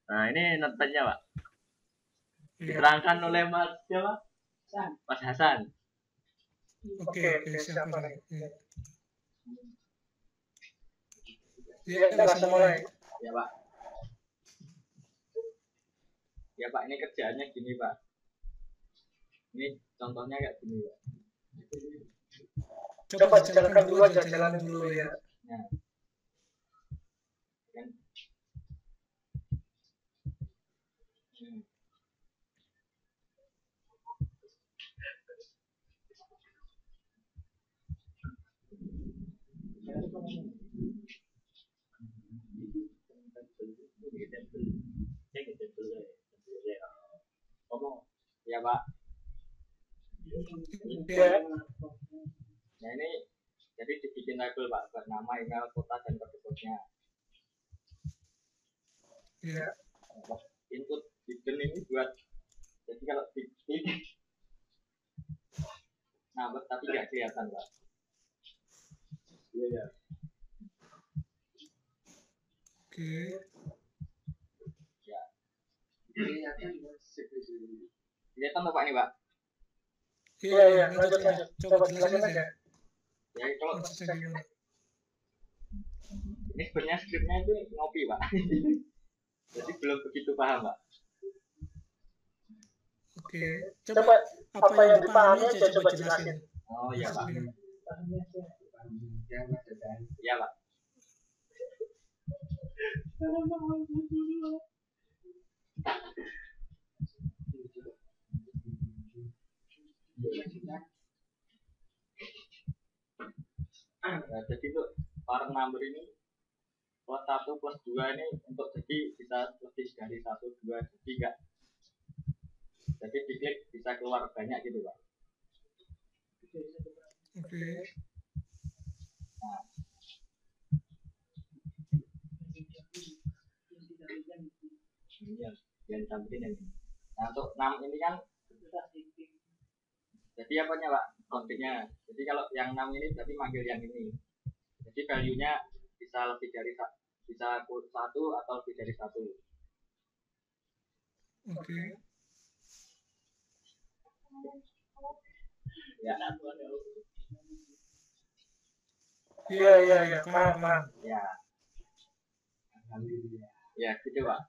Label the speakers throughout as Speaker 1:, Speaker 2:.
Speaker 1: Nah, ini notepad-nya, Pak. Diterangkan oleh Mas siapa? Mas Hasan.
Speaker 2: Oke, siapa nih?
Speaker 3: Ya, langsung mulai.
Speaker 1: Ya, Pak. Ya, Pak, ini kerjaannya gini, Pak. Ini contohnya kayak gini, Pak.
Speaker 3: Coba dijalankan dulu aja, jalanin dulu ya.
Speaker 1: Nah. Kan. Ngomong. Ya, Pak.
Speaker 3: Ya.
Speaker 1: Nah, ini jadi dibikin label, Pak, buat nama, email, kota, dan kode-kodenya.
Speaker 2: Ya.
Speaker 1: Input hidden ini buat, jadi kalau di nah, tapi nggak kelihatan, Pak. Iya.
Speaker 2: Oke.
Speaker 1: Ya. Kelihatan tuh, Pak, ini, Pak.
Speaker 3: Iya, lanjut. Coba jelasin aja.
Speaker 1: Ya, kalau ini sebenarnya skripnya itu ngopi, Pak. Jadi belum begitu paham, Pak.
Speaker 2: Oke.
Speaker 3: Coba apa yang dipahami aja coba jelasin.
Speaker 1: Oh iya, Pak. Iya, Pak. Nah, jadi untuk part number ini plus 1 plus 2 ini untuk jadi bisa lebih dari 1, 2, jadi enggak. Jadi diklik bisa keluar banyak gitu, Pak.
Speaker 2: Oke.
Speaker 1: Nah. Yang tambahin ini. Nah, untuk 6 ini kan jadi apanya, Pak? Kontennya. Jadi kalau yang 6 ini berarti manggil yang ini. Jadi value-nya bisa lebih dari bisa 1 atau lebih dari 1.
Speaker 2: Oke.
Speaker 1: Ya.
Speaker 3: Iya, paham.
Speaker 1: Ya. Ya, gitu, Pak.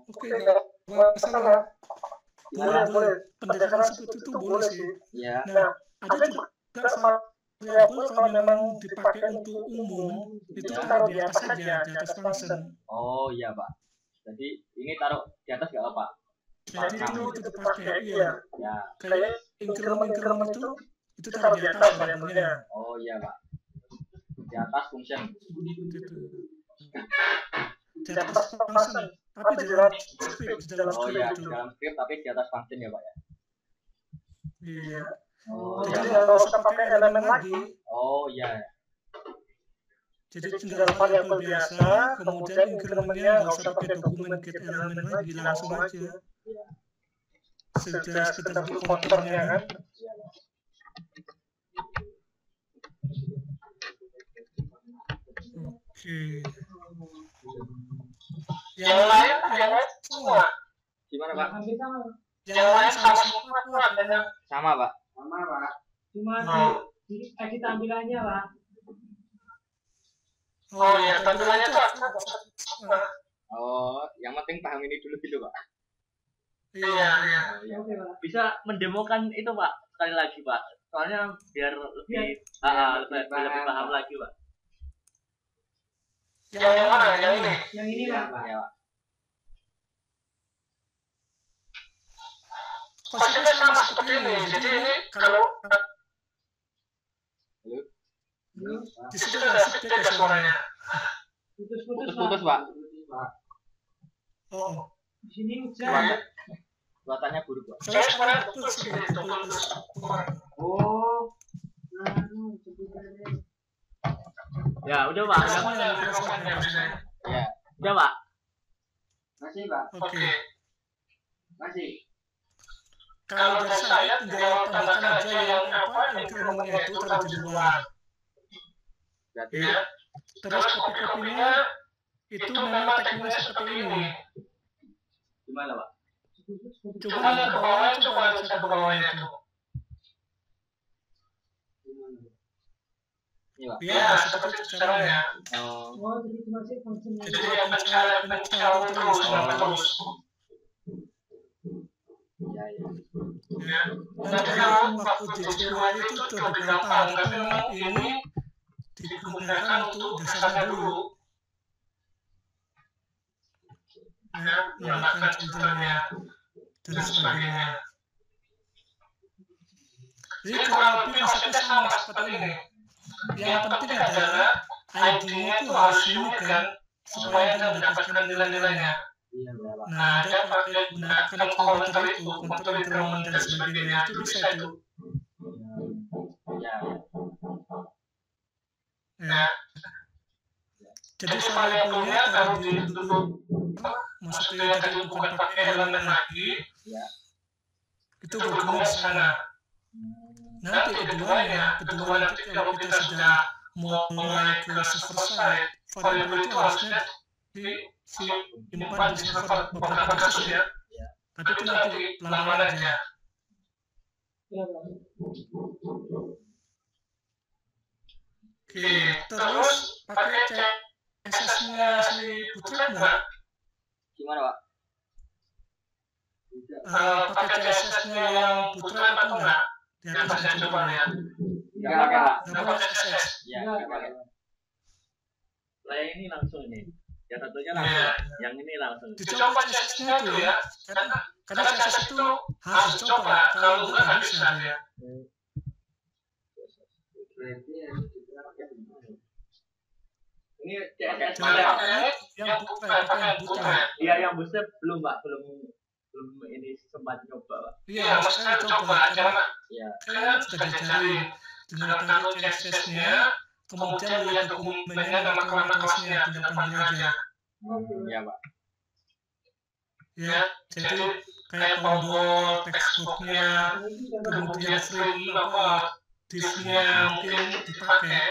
Speaker 2: Oke, masalah. Boleh.
Speaker 3: Pendekatan seperti itu boleh sih.
Speaker 1: Ya.
Speaker 3: Nah, ada juga variabel kalau memang dipakai untuk umum, itu taruh di atas saja, di atas function.
Speaker 1: Oh iya, Pak. Jadi ini taruh di atas nggak apa, Pak?
Speaker 2: Jadi itu dipakai, iya.
Speaker 1: Ya.
Speaker 3: Kayak increment itu taruh di atas variabelnya.
Speaker 1: Oh iya, Pak. Di atas function.
Speaker 2: Di atas function. Tapi di dalam script,
Speaker 1: di dalam script tapi di atas function ya, Pak ya.
Speaker 2: Iya.
Speaker 3: Oh, jadi nggak usah pakai elemen lagi.
Speaker 1: Oh iya.
Speaker 2: Jadi tinggal variabel biasa, kemudian incrementnya nggak usah pakai dokumen get elemen lagi, langsung aja. Sudah sekedar untuk konternya kan. Oke.
Speaker 3: Yang lain semua.
Speaker 1: Gimana, Pak?
Speaker 3: Yang lain sama semua dengan
Speaker 1: sama, Pak.
Speaker 4: Cuma di tampilannya, Pak.
Speaker 3: Oh iya, tampilannya tuh
Speaker 1: Oh, yang penting paham ini dulu gitu, Pak.
Speaker 3: Iya.
Speaker 4: Oke, Pak.
Speaker 1: Bisa mendemokan itu, Pak, sekali lagi, Pak. Soalnya biar lebih paham lagi, Pak.
Speaker 3: Yang mana? Yang ini?
Speaker 4: Yang ini, Pak.
Speaker 1: Ya, Pak.
Speaker 3: Konsepnya sama seperti ini. Jadi ini kalau di situ ada speaker suaranya.
Speaker 1: Putus, Pak.
Speaker 2: Oh.
Speaker 4: Di sini hujan.
Speaker 1: Buatannya buruk, Pak.
Speaker 3: Saya suaranya putus gitu.
Speaker 4: Oh.
Speaker 1: Ya, udah, Pak. Ya, udah, Pak. Masih, Pak.
Speaker 3: Oke.
Speaker 1: Masih.
Speaker 3: Kalau dari saya tinggal tambahkan aja yang incrementnya itu taruh di luar.
Speaker 1: Berarti
Speaker 3: Terus kopi-kopinya
Speaker 2: itu memang tekniknya seperti ini.
Speaker 1: Gimana Pak?
Speaker 2: Coba lihat ke bawah, coba lihat ke bawahnya itu.
Speaker 1: Ini Pak.
Speaker 2: Ya, seperti itu caranya.
Speaker 1: Oh,
Speaker 4: Oh, jadi cuma sih fungsinya.
Speaker 2: Jadi dia pencet terus, terus.
Speaker 1: ya ya.
Speaker 2: Ya. Nanti kalau waktu dijual itu lebih gampang, tapi memang ini digunakan untuk dasarnya dulu. Ya, menggunakan filternya dan sebagainya. Jadi kurang lebih konsepnya sama seperti ini. Yang penting adalah ID-nya itu harus unik kan, supaya Anda mendapatkan nilai-nilainya.
Speaker 1: Iya berapa?
Speaker 2: Nah, Anda pakai gunakan komputer itu, komputer increment dan sebagainya, itu bisa itu.
Speaker 1: Ya.
Speaker 2: Ya. Jadi variabelnya taruh di dulu, maksudnya tadi bukan pakai elemen lagi,
Speaker 1: Ya.
Speaker 2: itu berguna di sana. Nanti keduanya nanti kalau kita sudah mulai ke server side, variabel itu harusnya disimpan di server beberapa kasus ya. Tapi itu nanti pelan-pelan aja.
Speaker 4: Ya, Pak.
Speaker 2: Oke, terus pakai CSS-nya si Bootstrap nggak?
Speaker 1: Gimana Pak?
Speaker 2: Pakai CSS-nya yang Bootstrap atau enggak? Di atas saya coba lihat.
Speaker 1: Enggak pakai Pak.
Speaker 2: Nggak pakai CSS.
Speaker 1: Ya,
Speaker 4: Enggak.
Speaker 1: enggak pakai. Lah yang ini langsung nih. Yang satunya langsung.
Speaker 2: Iya.
Speaker 1: Yang ini langsung.
Speaker 2: Dicoba CSS-nya itu ya, karena CSS itu harus dicoba, kalau enggak nggak bisa ya.
Speaker 1: Berarti ini CSS
Speaker 2: Coba
Speaker 1: mana?
Speaker 2: yang Bootstrap.
Speaker 1: Iya yang booster belum Pak, belum ini sempat nyoba Pak.
Speaker 2: Iya, maksudnya coba, karena
Speaker 1: Iya.
Speaker 2: kalian sudah dicari dengan taruh CSS-nya, kemudian lihat dokumennya, nama kelasnya, tinggal panggil aja.
Speaker 1: Iya Pak.
Speaker 2: Ya, jadi kayak tombol, textbox-nya, kemudian frame disk-nya mungkin dipakai.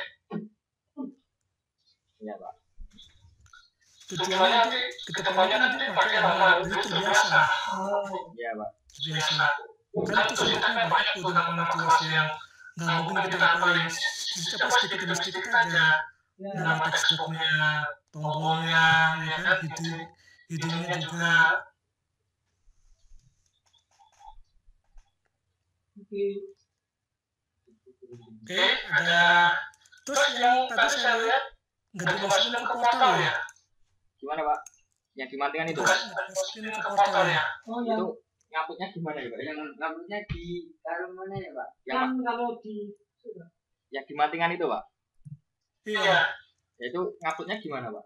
Speaker 1: Iya Pak.
Speaker 2: Tujuannya nanti kedepannya nanti pakai nama itu terbiasa.
Speaker 1: Iya Pak.
Speaker 2: Terbiasa. Kan itu sebenarnya banyak tuh nama kelas yang nggak mungkin kita hafalin. Sedikit demi sedikit aja. Nama textbook-nya, tombolnya, ya kan, hidungnya juga. Oke, ada. Terus yang tadi saya lihat nggak dimasukin ke portal ya?
Speaker 1: Gimana Pak? Yang dimantingan itu?
Speaker 2: Dimasukin ke portal ya?
Speaker 4: Oh, yang
Speaker 1: Itu ngaputnya gimana ya Pak? Yang ngaputnya di taruh mana ya Pak?
Speaker 4: kan kalau di
Speaker 1: Yang dimantingan itu Pak?
Speaker 2: Iya.
Speaker 1: Ya itu ngaputnya gimana Pak?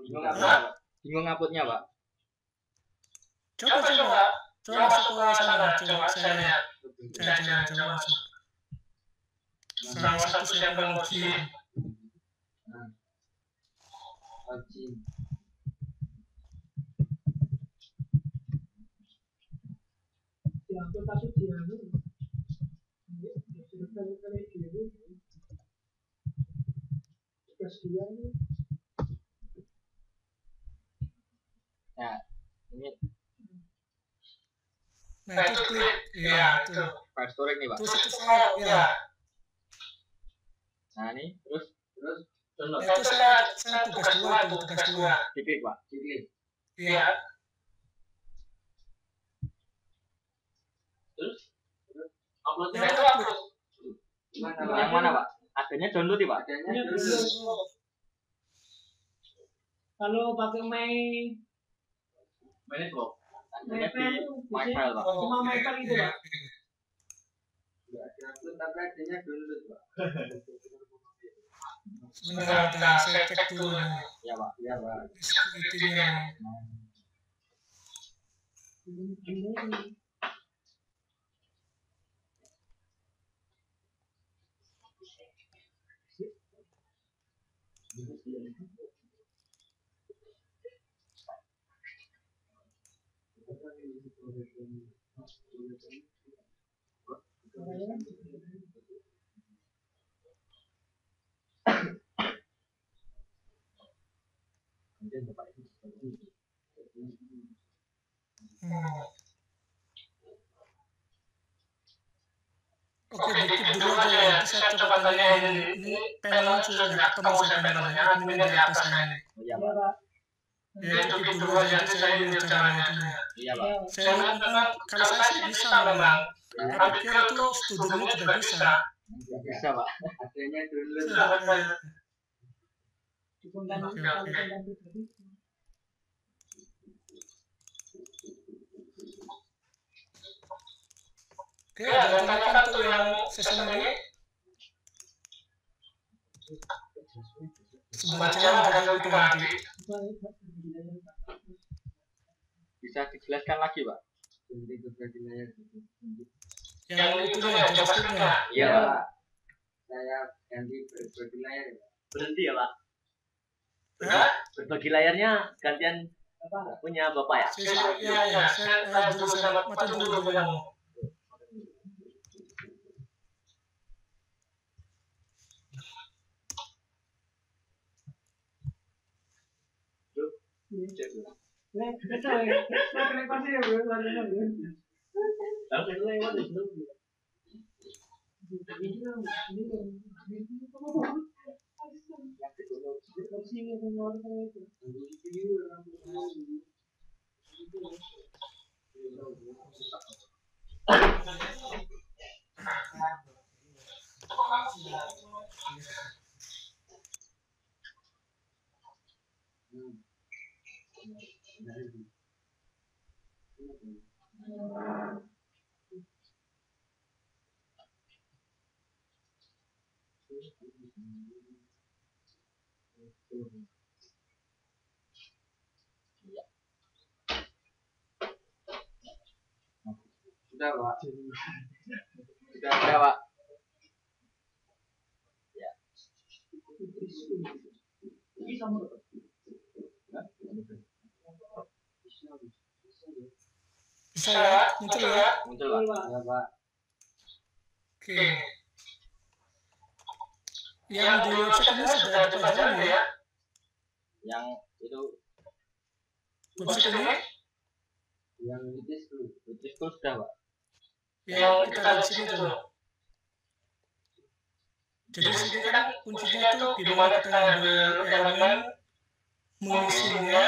Speaker 1: Bingung
Speaker 2: Hah?
Speaker 1: ngaputnya Pak? Bingung ngaputnya Pak?
Speaker 2: Coba masuk ke sana, coba saya lihat. Coba masuk. Salah satu siapkan login.
Speaker 4: diangkut tapi diangkut. Sudah kali dulu. Tugas dia nih.
Speaker 1: Nah, ini
Speaker 2: Nah, itu klik. Ya, itu.
Speaker 1: file storage nih Pak.
Speaker 2: Terus itu file, ya.
Speaker 1: Nah ini terus download.
Speaker 2: Itu saya tugas dua.
Speaker 1: Diklik Pak. Diklik.
Speaker 2: Iya.
Speaker 1: Terus uploadnya
Speaker 2: Yang upload.
Speaker 1: yang mana Pak? Adanya download ya Pak?
Speaker 4: Ini dulu. Kalau pakai
Speaker 1: Manage Box. Adanya di
Speaker 4: MyFile itu
Speaker 1: My File Pak.
Speaker 4: cuma MyFile itu Pak.
Speaker 1: Tapi adanya download Pak.
Speaker 2: Sebentar, saya cek dulu.
Speaker 1: Ya Pak. Ya Pak.
Speaker 2: Security-nya.
Speaker 4: Ini
Speaker 1: Mungkin Bapak Ibu seperti itu.
Speaker 2: Oke, dikit dulu aja ya. Saya coba tanya ini panel sudah nggak ketemu saya panelnya, admin di atas saya ini.
Speaker 1: Oh iya,
Speaker 4: Iya,
Speaker 1: Pak.
Speaker 4: Pak.
Speaker 2: Ya itu dikit dulu aja, nanti saya lihat caranya itu ya.
Speaker 1: Iya, Pak.
Speaker 2: Saya lihat memang kalau saya sih bisa memang. Saya pikir itu studinya juga bisa.
Speaker 1: Nggak bisa, Pak. Adanya dulu.
Speaker 4: Dukungan
Speaker 2: Oke.
Speaker 4: dukungan pribadi.
Speaker 2: Oke, ada tanyakan tuh yang sesi ini. Sebaca ada kita nanti.
Speaker 1: Bisa dijelaskan lagi, Pak?
Speaker 2: Yang itu ya JavaScript-nya.
Speaker 1: Iya, Pak. Saya ganti berbagi layar. Berhenti ya, Pak?
Speaker 2: Hah?
Speaker 1: Berbagi layarnya gantian
Speaker 4: Apa?
Speaker 1: punya Bapak ya?
Speaker 2: Saya dulu sama mati dulu kamu.
Speaker 4: Betul ya. Saya kena pasti ya, Bro. Lalu lewat itu.
Speaker 1: Sudah, Pak. Sudah, Pak. Ya.
Speaker 4: Ini sama.
Speaker 2: Bisa ya? Muncul ya?
Speaker 1: Muncul, Pak. Ya, Pak.
Speaker 2: Oke. Yang di website ini sudah dipelajari ya?
Speaker 1: Yang itu
Speaker 2: Website ini?
Speaker 1: yang itu sudah, Pak.
Speaker 2: Yang kita lihat sini tuh. Jadi sini kan kuncinya itu gimana kita ngambil elemen, mengisinya,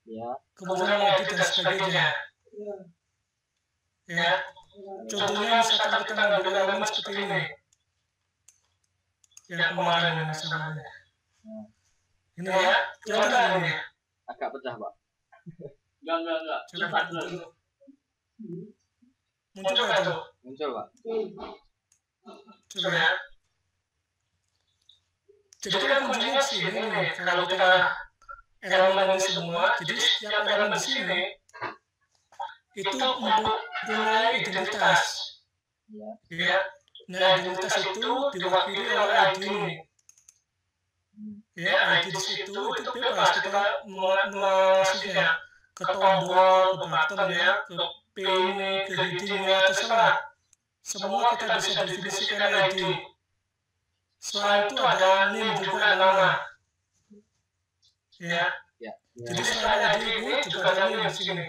Speaker 1: Ya.
Speaker 2: kemudian edit dan sebagainya. Ya. Contohnya misalkan kita ngambil elemen seperti ini. Yang kemarin ini misalnya. Ini ya, kelihatan ini.
Speaker 1: Agak pecah, Pak.
Speaker 4: Enggak.
Speaker 2: Coba dulu. Muncul nggak tuh?
Speaker 1: Muncul, Pak.
Speaker 2: Coba ya. Jadi kan kuncinya di sini nih. Kalau kita elemen ini semua, jadi setiap elemen di sini itu mempunyai identitas. Ya. Nah, identitas itu diwakili oleh ID ini. Ya, ID di situ itu bebas kita mengasihnya ke tombol, ke button ya, ke P ini, ke heading-nya, terserah. Semua kita bisa definisikan ID. Selain itu ada name juga nama. Ya. Jadi selain ID ini juga ada name di sini.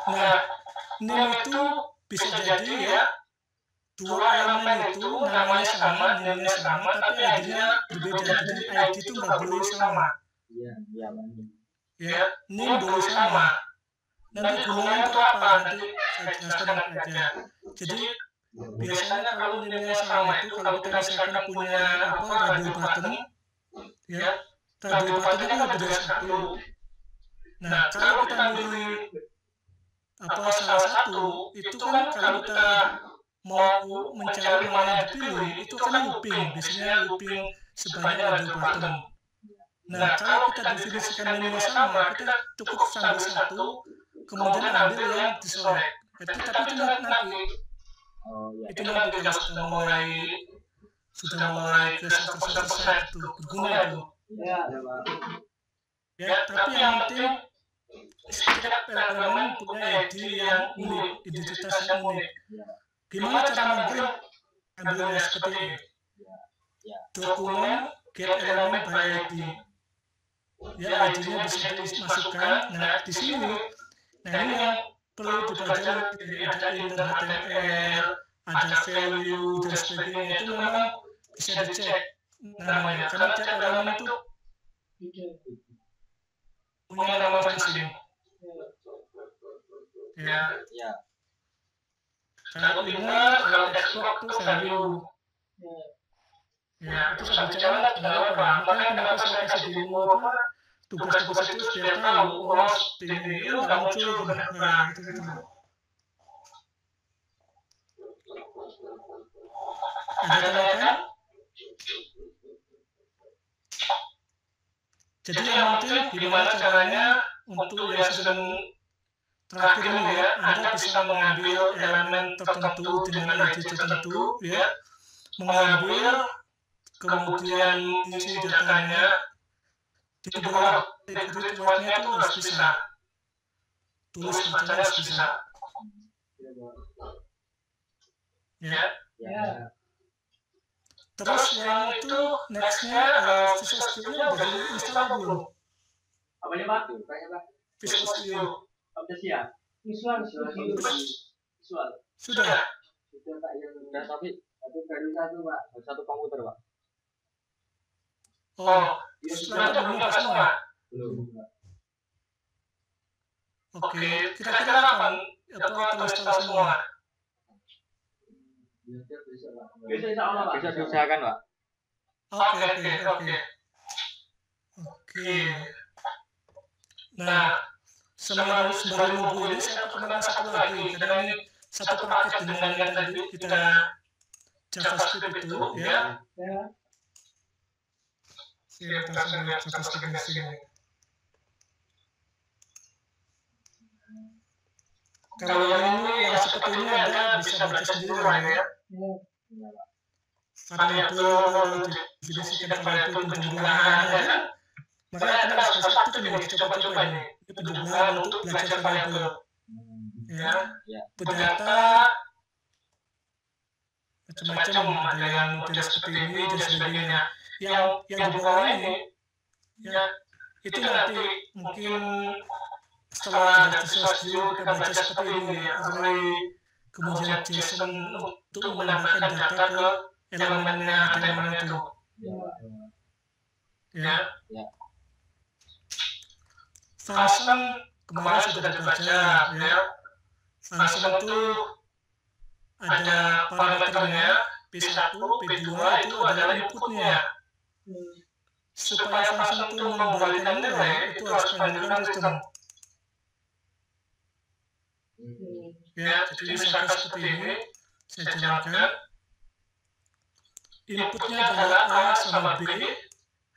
Speaker 2: Nah, name itu bisa jadi ya dua elemen itu namanya sama, name-nya sama, tapi ID-nya berbeda. Jadi ID itu nggak boleh sama.
Speaker 1: Iya, Pak.
Speaker 2: Ya, name boleh sama. Nanti gunanya itu apa? Nanti saya jelaskan aja. Jadi biasanya kalau name-nya sama itu kalau kita misalkan punya radio button, ya radio button itu lebih dari satu. Nah, kalau kita milih salah satu itu kan kalau kita mau mencari mana yang dipilih itu kan looping, biasanya looping sebanyak radio button. Nah, kalau kita definisikan name-nya sama, kita cukup sambil satu, kemudian ambil yang diselect. Tapi itu nanti.
Speaker 1: Oh, iya.
Speaker 2: Itu nanti kalau sudah mulai ke selesai itu berguna itu.
Speaker 4: Ya.
Speaker 2: Ya, tapi yang penting setiap elemen punya ID yang unik, identitas yang unik. Gimana cara ngambil ambilnya seperti ini.
Speaker 1: Ya.
Speaker 2: Dokumen get element by ID. Ya, ID-nya bisa dimasukkan. Nah, di sini, nah ini yang perlu dipelajari, ada inner HTML, ada value dan sebagainya. Itu memang bisa dicek namanya, karena tiap elemen itu punya nama masing-masing. Ya. Kalau inner, kalau export itu value. Ya, itu saya bicara tentang apa. Makanya kenapa saya kasih demo apa, tugas-tugas itu biar tahu, oh seperti ini, itu nggak muncul, nah itu gitu. Ada tanya-tanya? Jadi yang penting gimana caranya untuk yang sedang terakhir ini ya, Anda bisa mengambil elemen tertentu dengan ID tertentu ya, mengambil kemudian isi datanya di bawah titik-titiknya itu harus bisa, tulis bacanya harus bisa ya. Terus yang itu nextnya Visual Studio udah install belum?
Speaker 1: Apa nih Pak?
Speaker 2: Visual Studio
Speaker 4: Visual Studio.
Speaker 2: sudah.
Speaker 1: Pak, yang udah tapi baru satu Pak, baru satu komputer Pak.
Speaker 2: Oh, setelah itu belum semua.
Speaker 1: Belum.
Speaker 2: Oke, kira-kira kapan terinstall semua?
Speaker 1: Bisa diusahakan Pak.
Speaker 2: Oke. Nah, sembari nunggu ini saya perkenalkan satu lagi, karena ini satu paket dengan yang tadi kita JavaScript itu ya. Kita lihat JavaScript di sini. Kalau yang ini yang seperti ini Anda bisa baca sendiri lah ya. Variabel didefinisikan variabel penjumlahan ya. Makanya Anda harus praktik ini, coba-coba ini. Ini penjumlahan untuk belajar variabel. Ya, berdata macam-macam, ada yang model seperti ini dan sebagainya. Yang di bawah ini, ya itu nanti mungkin setelah ada Visual Studio kita baca seperti ini ya, array kemudian JSON untuk menambahkan data ke elemennya itu. Ya. Function kemarin sudah dibaca ya. Function itu ada parameternya P1, P2 itu adalah inputnya. Supaya function itu mengembalikan nilai itu harus menggunakan return. Ya, jadi misalkan seperti ini, saya jalankan. Inputnya adalah A sama B,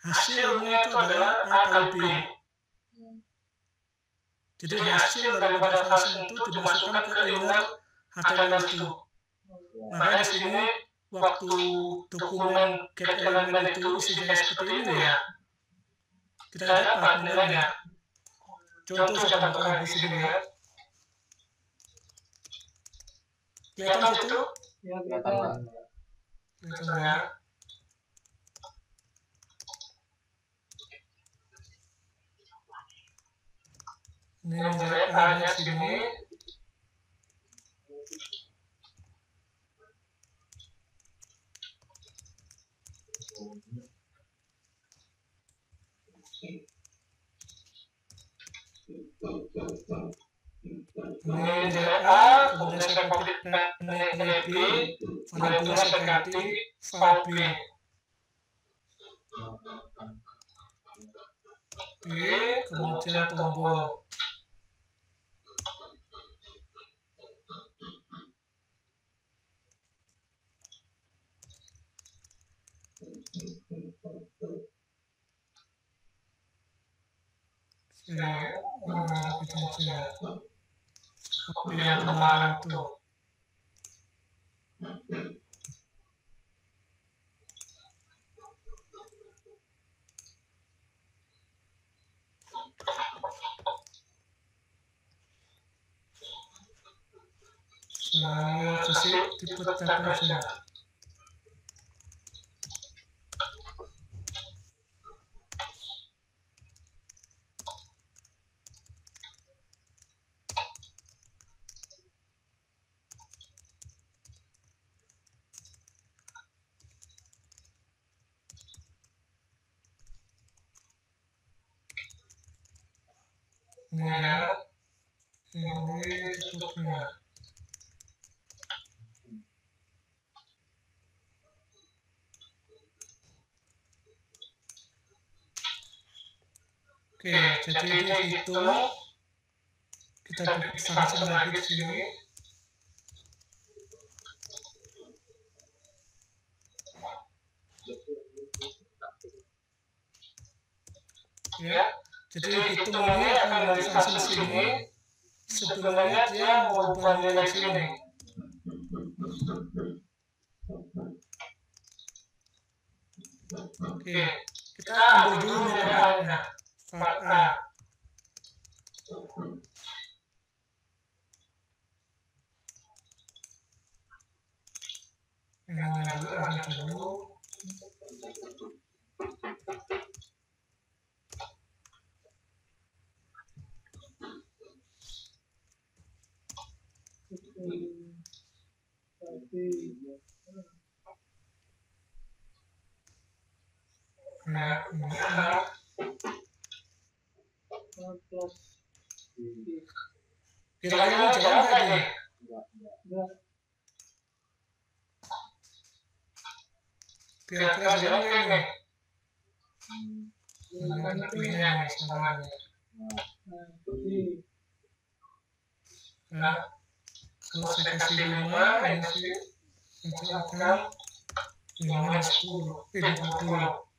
Speaker 2: hasilnya itu adalah A kali B. Jadi hasil daripada function itu dimasukkan ke inner HTML itu. Makanya di sini waktu dokumen get elemen itu isinya seperti ini ya, kita lihat nilainya. Contoh saya tambahkan di sini ya. Kelihatan situ?
Speaker 4: Ya, kelihatan.
Speaker 2: Kelihatan ya. Ini nilai A-nya sini. Ini nilai A, kemudian saya copy nilai B, variabelnya saya ganti file B. B, kemudian tombol. Seperti yang kemarin itu. Saya kasih tipe tab aja. ya, ini tutupnya. Oke, jadi dihitung, kita pasang lagi di sini. Ya, jadi hitung ini akan langsung di sini. Sebenarnya dia merubah nilai sini. Oke, kita ambil dulu nilai A-nya. Part A. Dulu. Kira-kira jalan nggak nih? Kira-kira jalan nggak nih? Pilihnya misalnya. Nah, kalau saya kasih 5, ini sih saya akan 5 10, 20.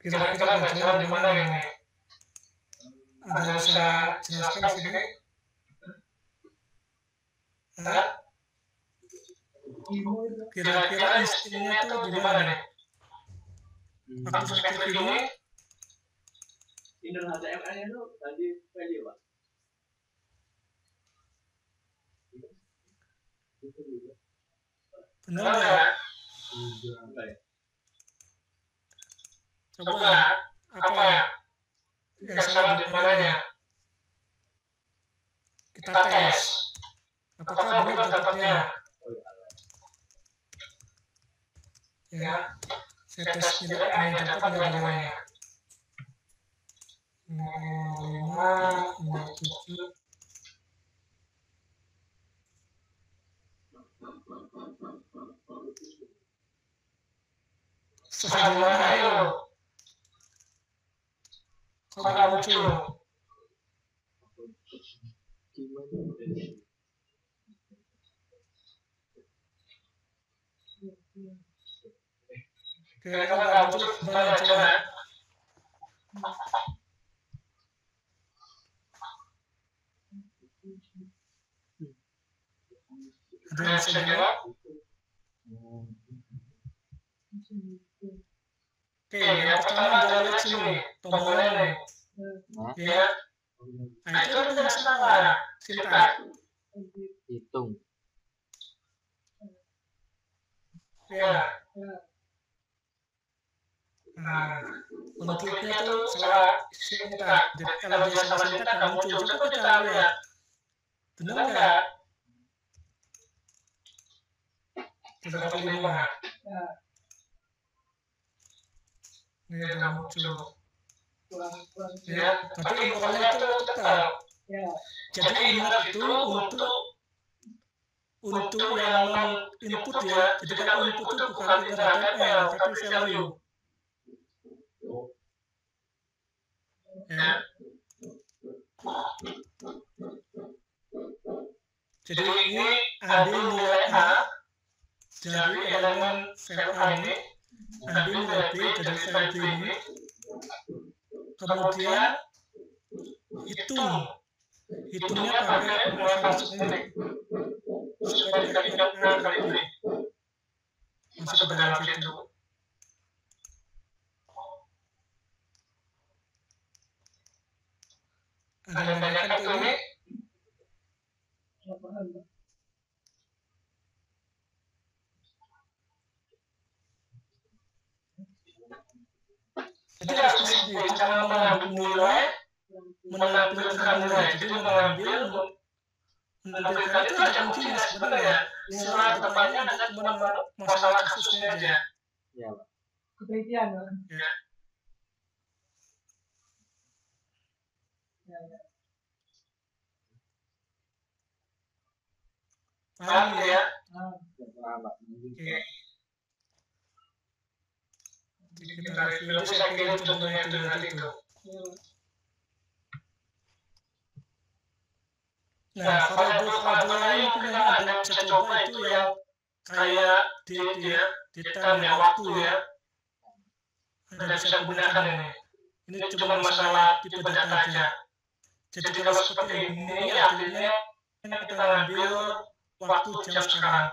Speaker 2: Kira-kira jalan di mana ini? Ada yang saya jelaskan di sini? Nah, kira-kira instingnya itu di mana nih? Waktu saya klik ini,
Speaker 1: Indonesia HTML-nya itu tadi value, Pak.
Speaker 2: benar nggak? Coba, apa ya? Yang salah di mananya? Kita tes. Apakah benar dapatnya? Ya, saya tes nilai ini dapat nggak nilainya? 5, 7. Sebenarnya ayo. Kalau muncul. Kira-kira nggak muncul gimana coba? Ada yang bisa jawab? Oke, yang pertama adalah lihat sini, tombolnya nih. Ya. Nah, itu kan tidak salah, sintak.
Speaker 1: Hitung.
Speaker 2: Ya. Nah, bentuknya itu salah sintak. Jadi kalau dia salah sintak nggak muncul. Coba kita lihat. Benar nggak? Kita dapat 5. Ini udah muncul. Ya, tapi infonya itu tetap. Jadi ingat itu untuk yang input ya. Jadi kalau input itu bukan HTML tapi value. Ya. Jadi ini ada nilai A dari elemen file A ini, ada nilai B dari file B ini. Kemudian hitungnya pakai masuk ini supaya tidak ingat A kali ini masuk ke dalam situ. Ada yang tanyakan ke ini? Jadi harus di cara mengambil nilai, menampilkan nilai. Jadi menampilkan itu ada kuncinya sebenarnya. Setelah depannya ada cuma masalah kasusnya aja.
Speaker 1: Ya, Pak.
Speaker 4: Ketelitian.
Speaker 2: Ya. Paham ya? Oke. Kita review aja, saya kirim contohnya itu tadi itu. Nah, variabel lain mungkin yang ada bisa coba itu yang kayak date ya, date time ya, waktu ya. Anda bisa gunakan ini. Ini cuma masalah tipe data aja. Jadi kalau seperti ini artinya kita ambil waktu jam sekarang.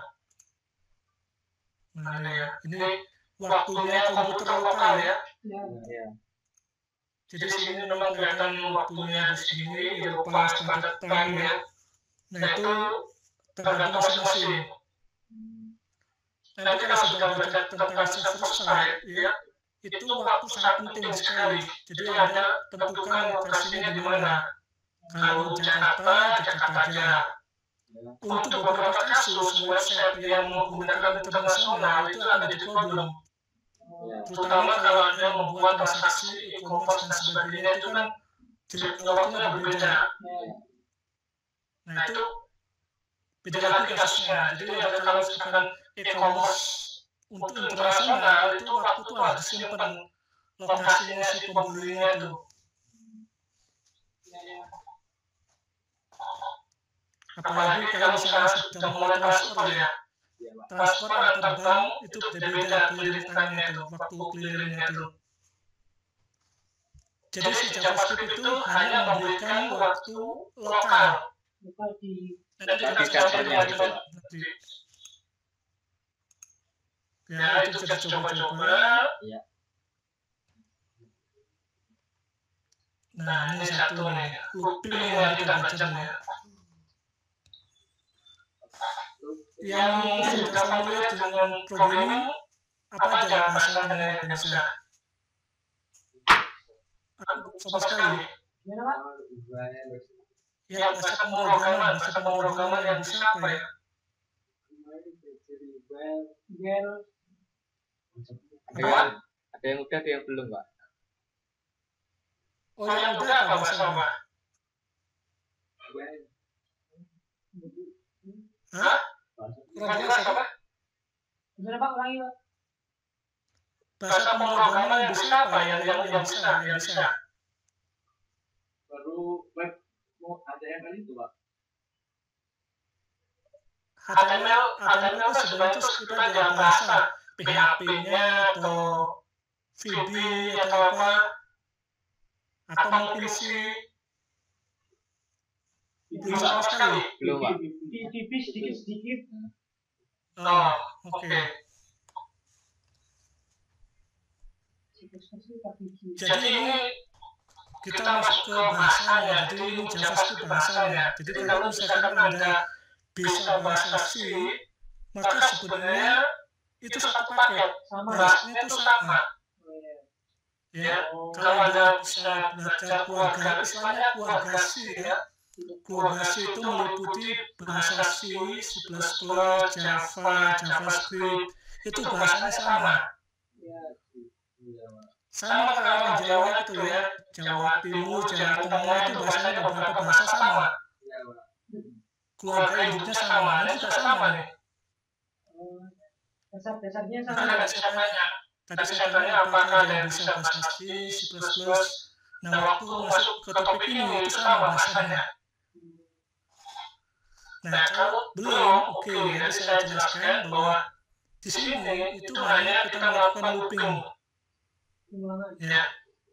Speaker 2: Nah ini waktunya komputer lokal ya. Jadi sini memang kelihatan waktunya di sini di lokal standar time ya. Nah itu tergantung masing-masing. Nanti kalau sudah baca tentang server side ya, itu waktu sangat penting sekali. Jadi Anda tentukan lokasinya di mana. Kalau Jakarta, Jakarta aja. Untuk beberapa kasus website yang menggunakan internasional itu akan jadi problem. Terutama kalau Anda membuat transaksi e-commerce dan sebagainya itu kan waktunya berbeda. Nah itu beda lagi kasusnya. Jadi kalau misalkan e-commerce untuk internasional itu waktu itu harus disimpan lokasinya si pembelinya itu. Apalagi kalau misalnya sudah mulai transfer ya, transfer antar bank itu beda-beda clearing time-nya itu, waktu clearingnya itu. Jadi si JavaScript itu hanya memberikan waktu lokal. Nanti kita coba nanti. Ya itu kita coba-coba. Nah ini satu nih, looping yang kita baca nih. Yang sudah familiar dengan programming, apa aja bahasa dengan Indonesia? Sama sekali. Ya, bahasa pemrograman yang bisa apa ya?
Speaker 1: Ada yang udah, ada yang belum, Pak.
Speaker 2: Oh, yang udah apa bahasa apa? Hah? Kurang jelas apa?
Speaker 4: Bener Pak, ulangi Pak.
Speaker 2: Bahasa pemrograman yang bisa apa? Yang bisa.
Speaker 1: Baru web HTML itu, Pak.
Speaker 2: HTML itu sebenarnya itu kita aja bahasa PHP-nya atau VB atau apa, atau mungkin belum sama sekali.
Speaker 1: Belum, Pak.
Speaker 4: VB sedikit.
Speaker 2: Oh, oke. Jadi ini kita masuk ke bahasanya. Jadi ini JavaScript bahasanya. Jadi kalau misalkan Anda bisa bahasa C, maka sebenarnya itu satu paket. Bahasanya itu sama. Ya, kalau Anda bisa belajar keluarga, istilahnya keluarga C ya. Keluarga C itu meliputi bahasa C, C++, Java, JavaScript, itu bahasanya sama. Sama kayak orang Jawa gitu ya, Jawa Timur, Jawa Tengah itu bahasanya beberapa bahasa sama. Keluarga induknya sama, ini juga sama nih.
Speaker 4: Dasar-dasarnya sama.
Speaker 2: Makanya saya tanya, tadi saya tanya apakah ada yang bisa bahasa C, C++. Nah waktu masuk ke topik ini itu sama bahasanya. Nah kalau belum, oke, nanti saya jelaskan bahwa di sini itu hanya kita melakukan looping. Ya,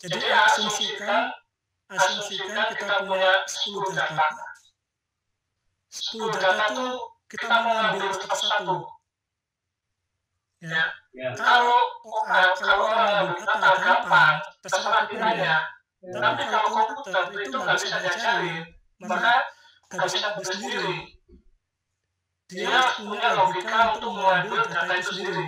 Speaker 2: jadi asumsikan kita punya 10 data. 10 data itu kita mengambil satu-satu. Ya. Kalau orang mengambil data gampang, terserah pilihnya. Tapi kalau komputer itu nggak bisa diajarin, maka nggak bisa ambil sendiri. Dia punya logika untuk mengambil data itu sendiri.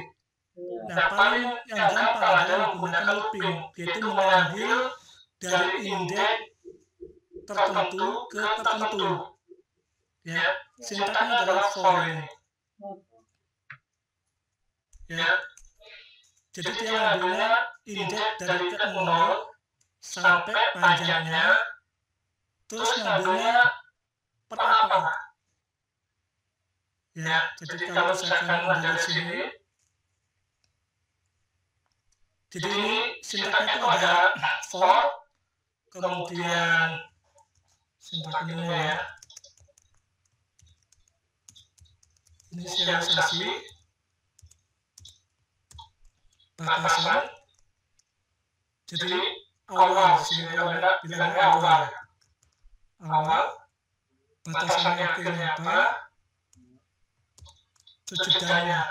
Speaker 2: Nah, paling yang gampang adalah menggunakan looping, yaitu mengambil dari indeks tertentu ke tertentu. Ya, sintaknya adalah for ini. Ya, Jadi dia ngambilnya indeks dari ke 0 sampai panjangnya, terus ngambilnya per apa. Ya, jadi kalau misalkan dari sini, jadi ini sintaknya itu ada for, kemudian sintak ini ya, inisialisasi, batasan, jadi awal, sini bilangnya awal, batasannya akhirnya apa, jedanya,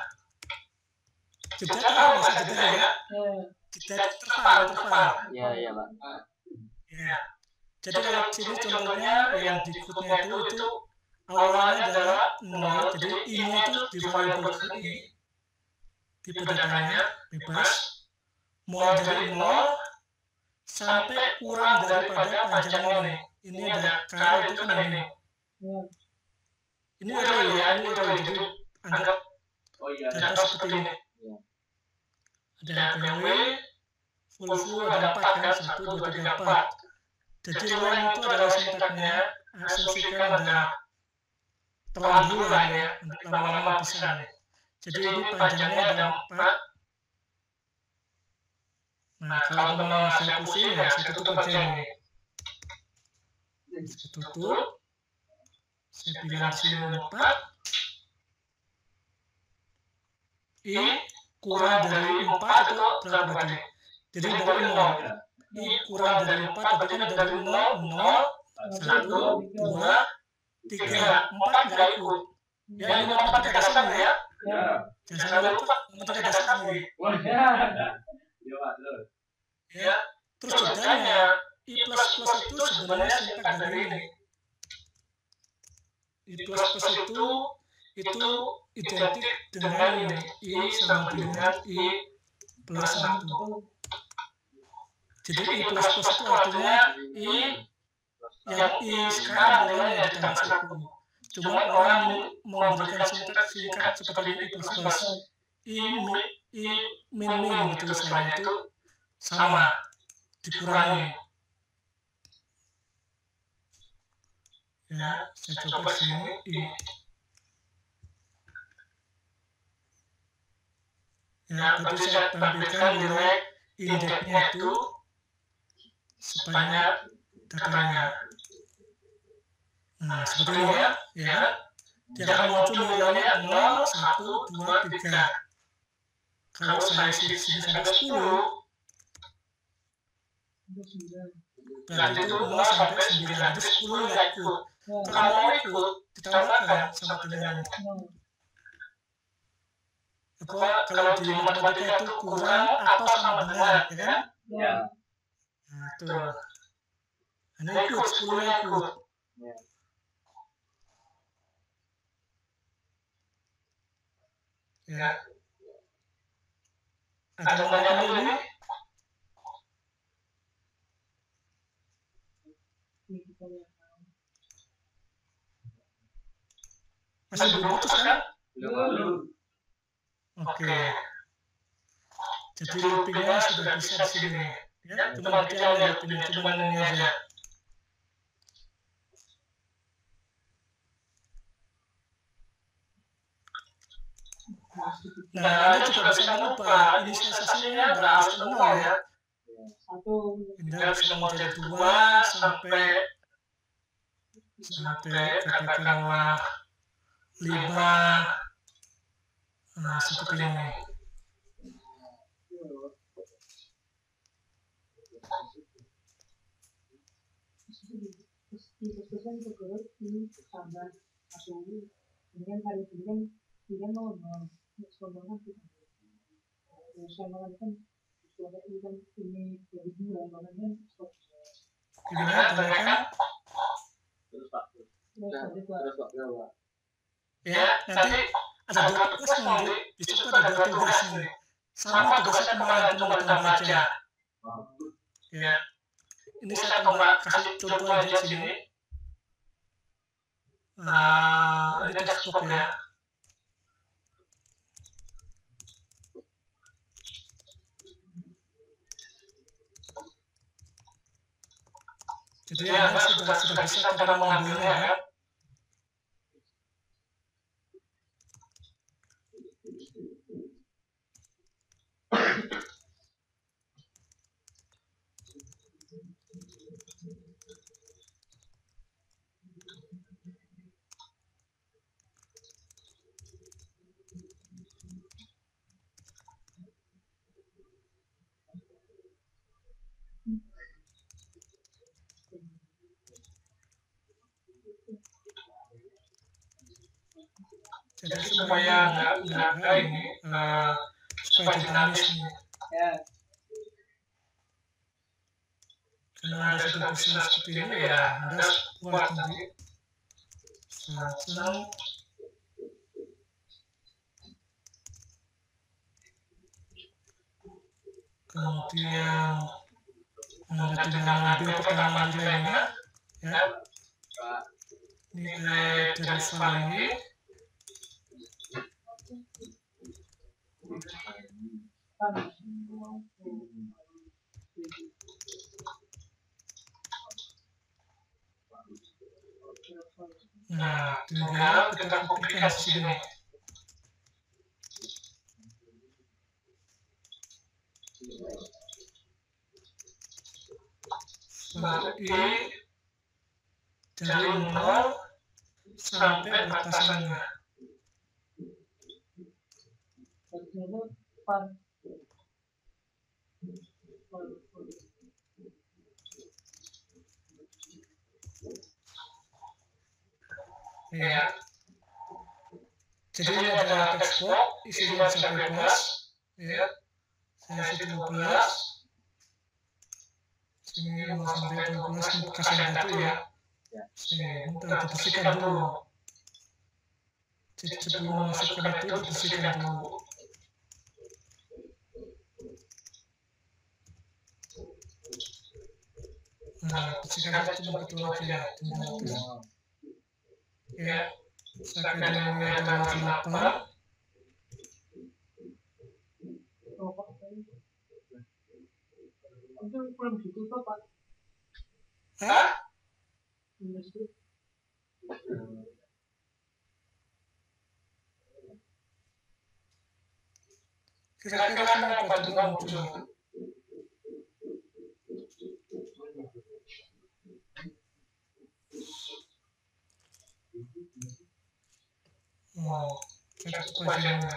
Speaker 2: jeda itu apa maksud jeda ya? Jeda terfile.
Speaker 1: Iya Pak.
Speaker 2: Ya. Jadi kalau sini contohnya yang di code-nya itu awalnya adalah 0, jadi ini itu di variable ini, tipe datanya bebas, mulai dari 0 sampai kurang daripada panjang ini ada kalau itu kan ini. Ini array ya, jadi anggap data seperti ini. Ada PW, full ada 4 kan, 1, 2, 3, 4. Jadi line itu adalah sintaknya, asumsikan ada telan dulu lah ya, lama-lama bisa nih. Jadi ini panjangnya ada 4. Nah, kalau teman saya pusing ya, saya tutup aja ini. Saya tutup, saya bilang sini 4. I kurang dari 4 itu berapa tadi? Jadi dari 0. I kurang dari 4 tadi kan dari 0, 1, 2, 3, 4 nggak ikut. Ya ini matematika dasar ya. Jangan lupa matematika dasar lagi. Ya, terus jedanya I plus itu sebenarnya sintak dari ini. I plus itu identik dengan ini, I sama dengan I plus 1. Jadi I plus itu artinya I yang I sekarang adalah yang ditambah 1. Cuma orang memberikan sintak singkat seperti I plus I min gitu misalnya itu sama dikurangi. Ya, saya coba sini I. Ya, tadi saya tampilkan nilai indeksnya itu sebanyak datanya. Nah, seperti ini ya. Dia akan muncul nilainya 0, 1, 2, 3. Kalau saya sini sampai 10, berarti itu 0 sampai 9. Jadi 10 nggak ikut. Kalau mau ikut, ditambahkan sama dengan apa kalau di matematika itu kurang atau sama dengan, ya kan?
Speaker 1: Ya.
Speaker 2: Nah, tuh. Ini ikut, 10 ikut. Ya. Ada pertanyaan ini? Masih belum putus kan?
Speaker 1: Belum.
Speaker 2: Oke. Jadi loopingnya sudah bisa di sini. Ya, cuma kita lihat loopingnya, cuma ini aja. Nah, Anda juga bisa merubah inisialisasinya nggak harus 0 ya. Anda bisa mau dari 2 sampai katakanlah 5. Nah, seperti ini. Gimana tanyakan?
Speaker 1: Terus Pak.
Speaker 2: Ya, nanti ada 2 tugas nanti. Di situ ada 2 tugas nih. Sama tugasnya kemarin cuma kita baca. Ya. Ini saya kasih contoh aja di sini. Ini textbook ya. Jadi Anda sudah bisa cara mengambilnya kan? Jadi supaya nggak ini supaya dinamis nih.
Speaker 4: Ya.
Speaker 2: Karena Anda sudah bisa seperti ini ya Anda buat nanti. Satu. Kemudian Anda tinggal ambil pertama nilainya, ya. Nilai dari file ini. Nah, tinggal kita kopikan di sini. File dari 0 sampai batasannya. Ya. Jadi ini ada text box, isinya sampai 12, ya. Saya isi 12. Sini mau sampai 12 ini bekas yang tadi ya. Sini kita dibersihkan dulu. Jadi sebelum masukkan itu dibersihkan dulu. Nah, bersihkan itu cuma betul aja, tinggal itu. Ya, saya kira ini ada 8.
Speaker 4: Itu belum ditutup, Pak.
Speaker 2: Hah? Kira-kira kenapa tidak muncul? Oh, cek pajaknya.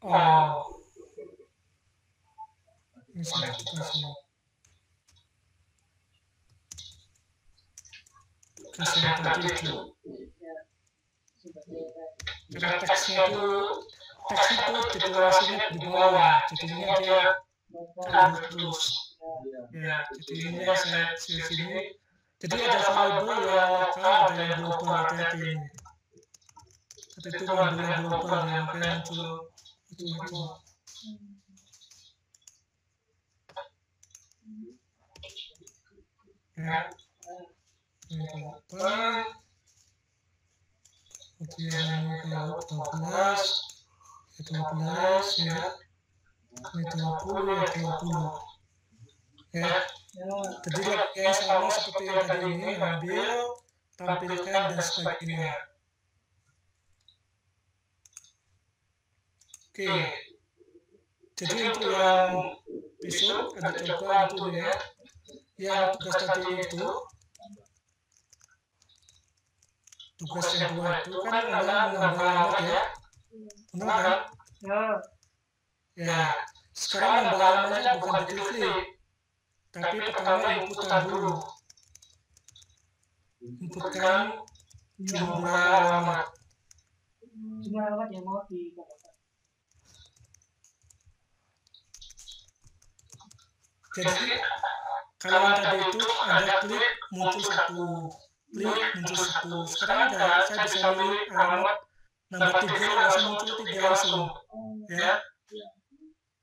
Speaker 2: Oh, ini saya coba sini. Kasih tadi itu. Karena teksnya itu deklarasinya di bawah, jadinya dia terus. Ya, jadi ini saya sini. Jadi ada variabel yang lokal, ada yang global, hati-hati ini. Tapi itu ngambil yang global ya, makanya muncul itu. Ya, ini global. Kemudian ini kalau 12 ya, ini 20 ya 20 ya. Jadi yang sama seperti yang tadi ini, ambil, tampilkan dan sebagainya. Oke, jadi untuk yang besok ada coba untuk ya, yang tugas tadi itu, tugas yang 2 itu kan adalah menambah alamat ya, benar kan? Ya, sekarang menambah alamatnya bukan diklik, tapi pertama inputan dulu, inputkan jumlah alamat.
Speaker 4: Jumlah alamat yang mau ditambahkan.
Speaker 2: Jadi kalau yang tadi itu Anda klik muncul 1, klik muncul 1. Sekarang saya bisa milih alamat nambah 3 langsung muncul 3 langsung. Ya.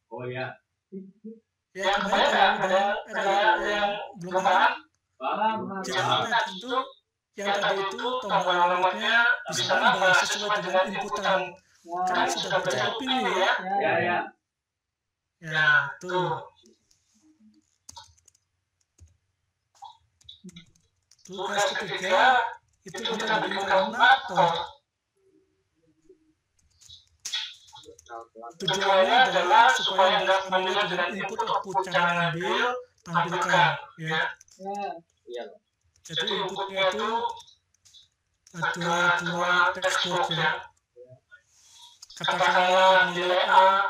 Speaker 1: Oh ya.
Speaker 2: Ya, kemarin ada yang belum paham. Jadi tadi itu yang tadi itu tombol alamatnya bisa nambah sesuai dengan inputan. Kan sudah baca opini ya. Ya, tuh. Tugas ketiga itu kita bikin kalkulator. Tujuannya adalah supaya nggak familiar dengan input output cara ngambil tampilkan, ya. Jadi inputnya itu ada dua text box ya. Katakanlah nilai A,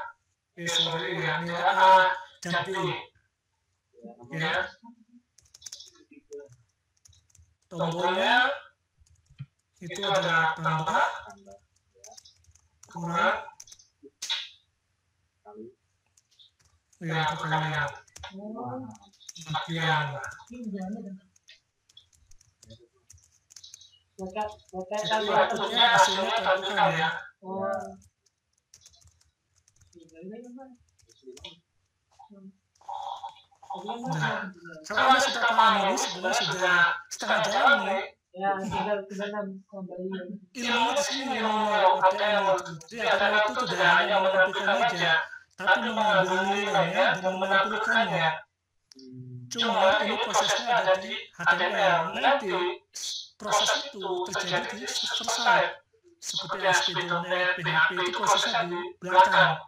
Speaker 2: nilai A dan B, ya. Tombolnya itu adalah tambah, kurang, ya perkalian, bagian. Jadi outputnya hasilnya tentukan ya. Nah, kalau Anda sudah paham ini sebenarnya sudah setengah jalan nih. Ilmu di sini ilmu ATM itu. Jadi ATM itu tidak hanya menampilkan aja, tapi mengambil nilainya dan menampilkannya. Cuma ini prosesnya ada di HTML. Nanti proses itu terjadi di server side seperti ASP.NET, PHP itu prosesnya di belakang.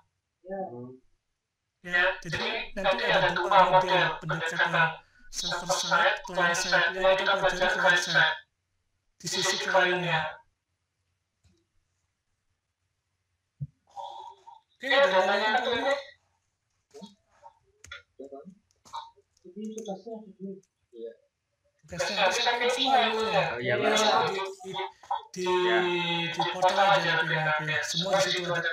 Speaker 2: Ya, jadi nanti ada dua model pendekatan server side, client side yang kita pelajari client side di sisi kliennya. Oke, dan yang ini tugasnya nanti saya akan semua ilmunya. Di portal aja PHP, semua di situ ada.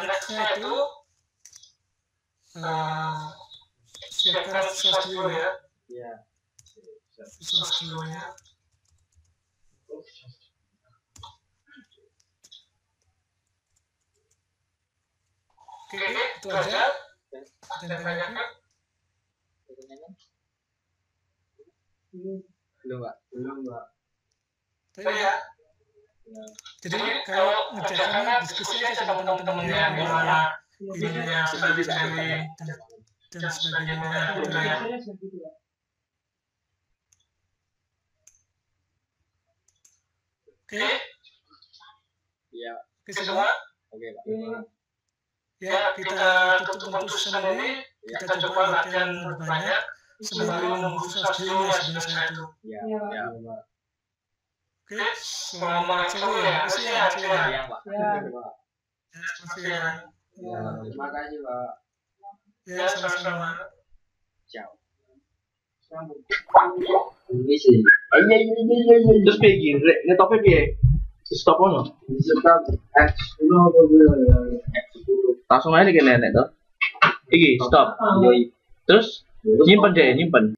Speaker 2: Nextnya itu siapkan source dulu ya. Source dulu ya. Oke, itu aja. Dan tanyakan.
Speaker 1: Belum, Pak.
Speaker 2: Ya. Jadi kalau ngerjakannya diskusi aja sama teman-temannya gimana ininya studi dan sebagainya gitu ya. Oke.
Speaker 1: Iya.
Speaker 2: Oke semua.
Speaker 1: Oke, Pak.
Speaker 2: Ya kita tutup untuk sesi ini. Kita coba latihan banyak sembari khusus dirinya sebenarnya saya itu.
Speaker 1: Iya.
Speaker 2: Oke, selamat sore ya. Siang,
Speaker 1: Pak.
Speaker 2: Siang.
Speaker 1: Terima kasih, Pak.
Speaker 2: Ya, sama-sama.
Speaker 1: Ciao.
Speaker 5: Ini sih. Iya. Terus kayak gini, ngetopnya piye? Stop ono. Stop X10 langsung aja ke nenek tuh. Iki stop. Terus nyimpen deh, nyimpen.